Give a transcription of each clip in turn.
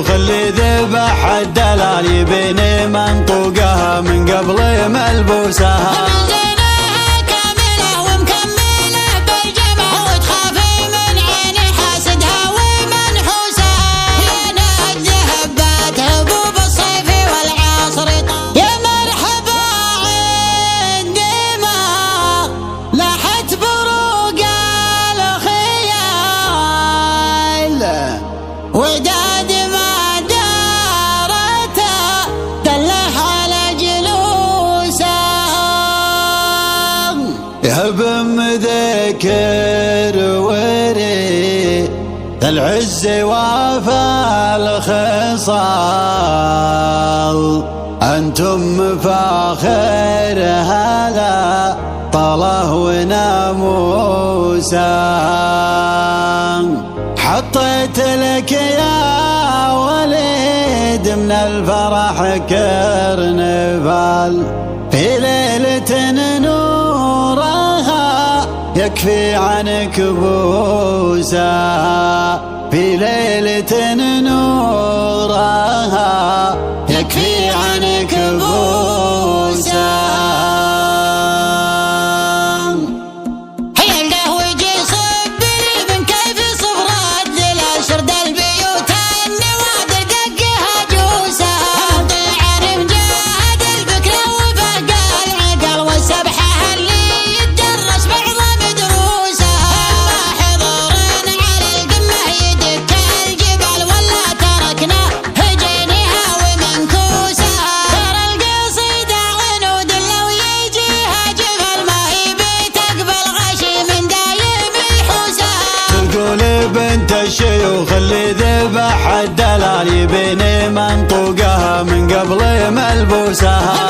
الشيوخ اللي ذبح الدلال يبيني منطوقها من قبل ملبوسها. وداد ما دارته دلح على جلوسه يا بن ذكر وري العز وافى الخصال أنتم مفاخر هذا طله وناموسه. حطيت لك يا وليد من الفرح كرنفال في ليلة نورها يكفي عنك بوسها. في ليلة نورها يكفي عنك بوسها. بنت الشيوخ اللي ذبح الدلال يبيني منطوقها من قبل ملبوسها.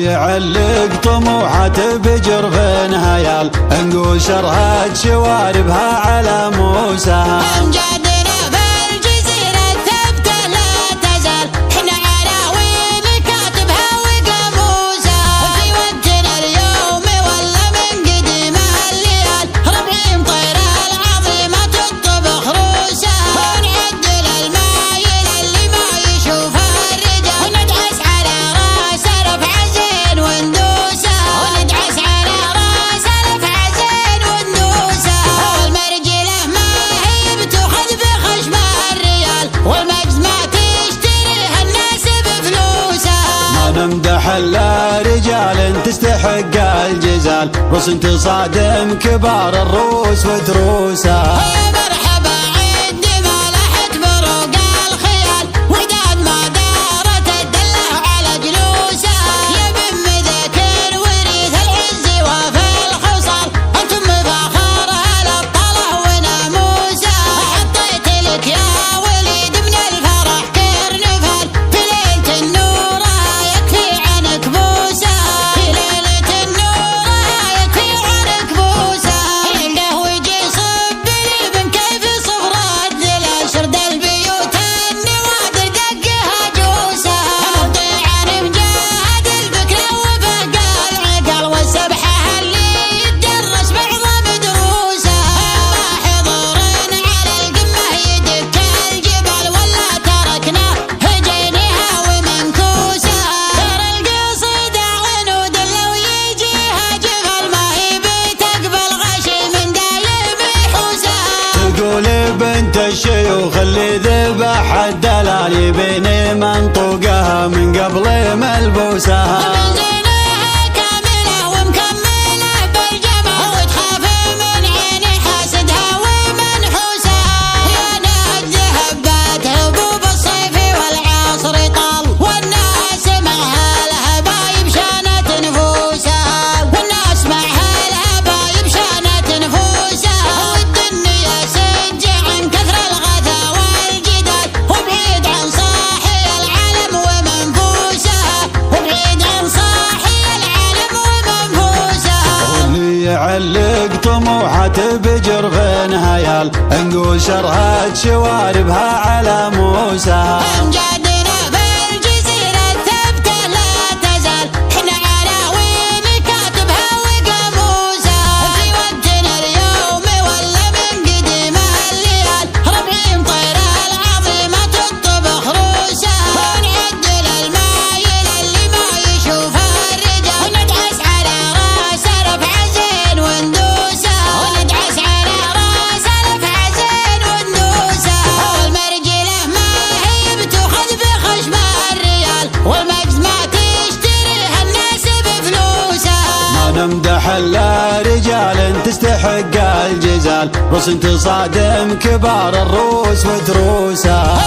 علق طموحات بجرف هيال انقول شرهات شواربها على موسى. نمدح الا رجال تستحق الجزال رسم تصادم كبار الروس وتروسها. طموحة بجرف هيال، نقول شرهت شواربها على موسى. أمجادنا بالجزيرة ثبتة لا تزال، حنا عناوين كاتبها وقاموسها. في وقتنا اليوم ولا من قديم الليال، 40 طيرة العظيمة تطبخ روسها. ونعدل المايل اللي ما يشوفها الرجال، وندعس على راس رفع زين وندوسها. وندعس على راس رفع زين وندوسها. والمرجله ما هي بتاخذ بخشم الريال، والمجد ما تشتريها الناس بفلوسها. ما نمدح الا رجال تستحق الجزال، رسم تصادم كبار الروس وتروسها.